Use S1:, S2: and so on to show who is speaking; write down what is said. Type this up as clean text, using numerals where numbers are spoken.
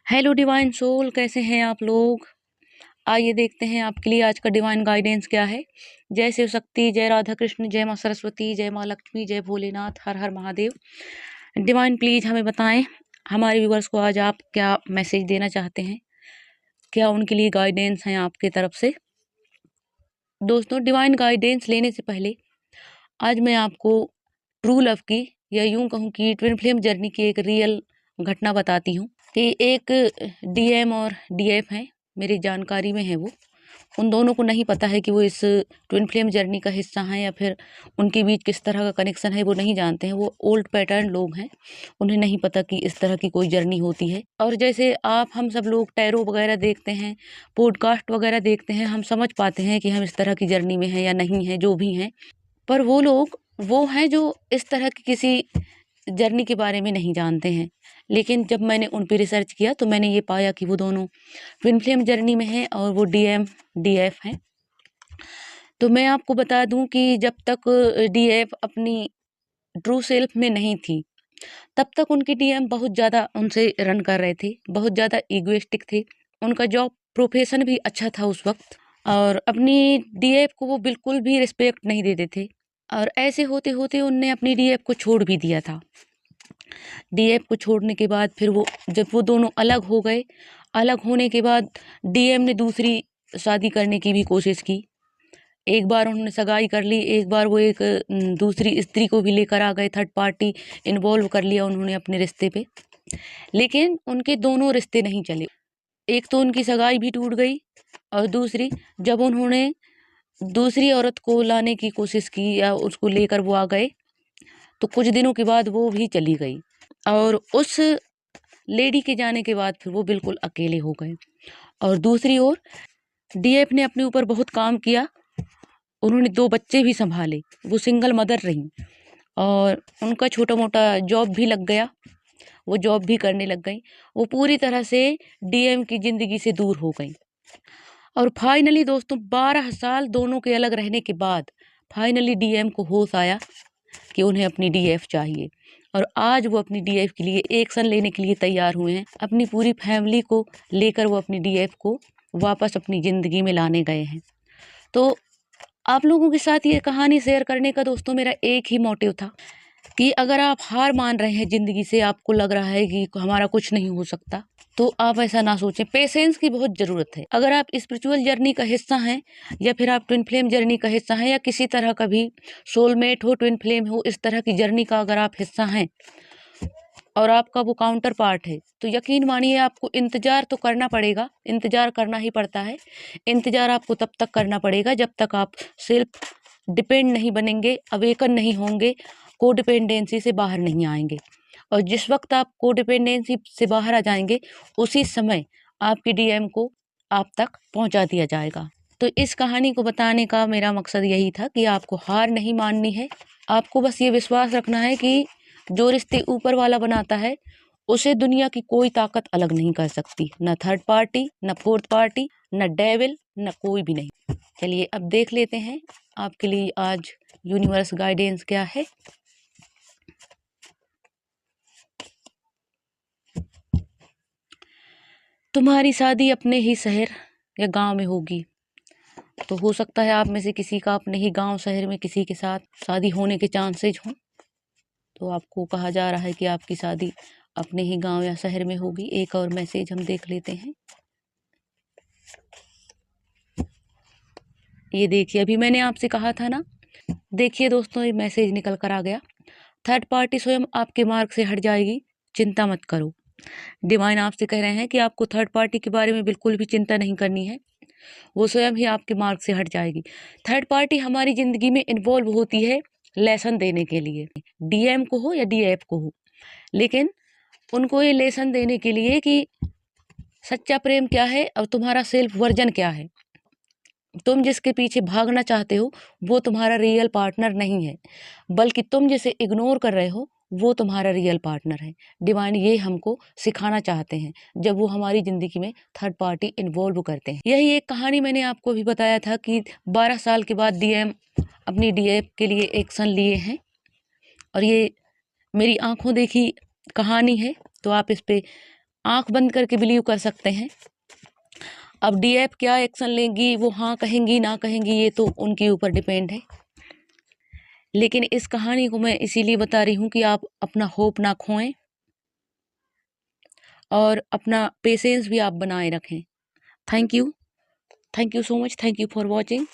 S1: Hello divine soul, कैसे हैं आप लोग। आइए देखते हैं आपके लिए आज का डिवाइन गाइडेंस क्या है। जय शिव शक्ति, जय राधा कृष्ण, जय माँ सरस्वती, जय माँ लक्ष्मी, जय भोलेनाथ, हर हर महादेव। डिवाइन प्लीज हमें बताएं, हमारे व्यूवर्स को आज आप क्या मैसेज देना चाहते हैं, क्या उनके लिए गाइडेंस है आपके तरफ से। दोस्तों, डिवाइन गाइडेंस लेने से पहले आज मैं आपको ट्रू लव की, या यूं कहूँ कि ट्विन फ्लेम जर्नी की एक रियल घटना बताती हूँ कि एक डीएम और डीएफ हैं, मेरी जानकारी में है वो। उन दोनों को नहीं पता है कि वो इस ट्विन फ्लेम जर्नी का हिस्सा हैं या फिर उनके बीच किस तरह का कनेक्शन है, वो नहीं जानते हैं। वो ओल्ड पैटर्न लोग हैं, उन्हें नहीं पता कि इस तरह की कोई जर्नी होती है। और जैसे आप हम सब लोग टैरो वगैरह देखते हैं, पॉडकास्ट वगैरह देखते हैं, हम समझ पाते हैं कि हम इस तरह की जर्नी में हैं या नहीं हैं, जो भी हैं। पर वो लोग वो हैं जो इस तरह की किसी जर्नी के बारे में नहीं जानते हैं। लेकिन जब मैंने उन पे रिसर्च किया तो मैंने ये पाया कि वो दोनों ट्विन फ्लेम जर्नी में हैं और वो डीएम डीएफ हैं। तो मैं आपको बता दूं कि जब तक डीएफ अपनी ट्रू सेल्फ में नहीं थी, तब तक उनकी डीएम बहुत ज़्यादा उनसे रन कर रहे थे, बहुत ज़्यादा ईगोइस्टिक थे। उनका जॉब प्रोफेशन भी अच्छा था उस वक्त, और अपनी डीएफ को वो बिल्कुल भी रिस्पेक्ट नहीं देते थे। और ऐसे होते होते उनने अपनी डीएफ को छोड़ भी दिया था। डीएफ को छोड़ने के बाद फिर वो, जब वो दोनों अलग हो गए, अलग होने के बाद डीएम ने दूसरी शादी करने की भी कोशिश की। एक बार उन्होंने सगाई कर ली, एक बार वो एक दूसरी स्त्री को भी लेकर आ गए, थर्ड पार्टी इन्वॉल्व कर लिया उन्होंने अपने रिश्ते पे। लेकिन उनके दोनों रिश्ते नहीं चले। एक तो उनकी सगाई भी टूट गई, और दूसरी, जब उन्होंने दूसरी औरत को लाने की कोशिश की या उसको लेकर वो आ गए, तो कुछ दिनों के बाद वो भी चली गई। और उस लेडी के जाने के बाद फिर वो बिल्कुल अकेले हो गए। और दूसरी ओर डीएफ ने अपने ऊपर बहुत काम किया, उन्होंने 2 बच्चे भी संभाले, वो सिंगल मदर रहीं, और उनका छोटा मोटा जॉब भी लग गया, वो जॉब भी करने लग गई। वो पूरी तरह से डीएम की ज़िंदगी से दूर हो गई। और फाइनली दोस्तों, 12 साल दोनों के अलग रहने के बाद फाइनली डीएम को होश आया कि उन्हें अपनी डीएफ चाहिए। और आज वो अपनी डीएफ के लिए एक्शन लेने के लिए तैयार हुए हैं। अपनी पूरी फैमिली को लेकर वो अपनी डीएफ को वापस अपनी ज़िंदगी में लाने गए हैं। तो आप लोगों के साथ ये कहानी शेयर करने का दोस्तों मेरा एक ही मोटिव था कि अगर आप हार मान रहे हैं ज़िंदगी से, आपको लग रहा है कि हमारा कुछ नहीं हो सकता, तो आप ऐसा ना सोचें। पेशेंस की बहुत ज़रूरत है। अगर आप स्पिरिचुअल जर्नी का हिस्सा हैं, या फिर आप ट्विन फ्लेम जर्नी का हिस्सा हैं, या किसी तरह का भी सोलमेट हो, ट्विन फ्लेम हो, इस तरह की जर्नी का अगर आप हिस्सा हैं और आपका वो काउंटर पार्ट है, तो यकीन मानिए आपको इंतज़ार तो करना पड़ेगा, इंतज़ार करना ही पड़ता है। इंतज़ार आपको तब तक करना पड़ेगा जब तक आप सेल्फ डिपेंड नहीं बनेंगे, अवेकन नहीं होंगे, कोडिपेंडेंसी से बाहर नहीं आएंगे। और जिस वक्त आप कोडिपेंडेंसी से बाहर आ जाएंगे, उसी समय आपकी डीएम को आप तक पहुंचा दिया जाएगा। तो इस कहानी को बताने का मेरा मकसद यही था कि आपको हार नहीं माननी है। आपको बस ये विश्वास रखना है कि जो रिश्ते ऊपर वाला बनाता है, उसे दुनिया की कोई ताकत अलग नहीं कर सकती, न थर्ड पार्टी, न फोर्थ पार्टी, न डेविल, न कोई भी नहीं। चलिए अब देख लेते हैं आपके लिए आज यूनिवर्स गाइडेंस क्या है। तुम्हारी शादी अपने ही शहर या गांव में होगी। तो हो सकता है आप में से किसी का अपने ही गांव शहर में किसी के साथ शादी होने के चांसेज हों। तो आपको कहा जा रहा है कि आपकी शादी अपने ही गांव या शहर में होगी। एक और मैसेज हम देख लेते हैं। ये देखिए, अभी मैंने आपसे कहा था ना, देखिए दोस्तों, ये मैसेज निकल कर आ गया। थर्ड पार्टी स्वयं आपके मार्ग से हट जाएगी, चिंता मत करो। डिवाइन आपसे कह रहे हैं कि आपको थर्ड पार्टी के बारे में बिल्कुल भी चिंता नहीं करनी है, वो स्वयं ही आपके मार्ग से हट जाएगी। थर्ड पार्टी हमारी ज़िंदगी में इन्वॉल्व होती है लेसन देने के लिए, डीएम को हो या डीएफ को हो, लेकिन उनको ये लेसन देने के लिए कि सच्चा प्रेम क्या है और तुम्हारा सेल्फ वर्जन क्या है। तुम जिसके पीछे भागना चाहते हो वो तुम्हारा रियल पार्टनर नहीं है, बल्कि तुम जिसे इग्नोर कर रहे हो वो तुम्हारा रियल पार्टनर है। डिवाइन ये हमको सिखाना चाहते हैं जब वो हमारी ज़िंदगी में थर्ड पार्टी इन्वॉल्व करते हैं। यही एक कहानी मैंने आपको भी बताया था कि 12 साल के बाद डीएम अपनी डीएफ के लिए एक्शन लिए हैं, और ये मेरी आंखों देखी कहानी है। तो आप इस पे आंख बंद करके बिलीव कर सकते हैं। अब डीएफ क्या एक्शन लेंगी, वो हाँ कहेंगी ना कहेंगी, ये तो उनके ऊपर डिपेंड है। लेकिन इस कहानी को मैं इसीलिए बता रही हूँ कि आप अपना होप ना खोएं और अपना पेशेंस भी आप बनाए रखें। Thank you so much, thank you for watching.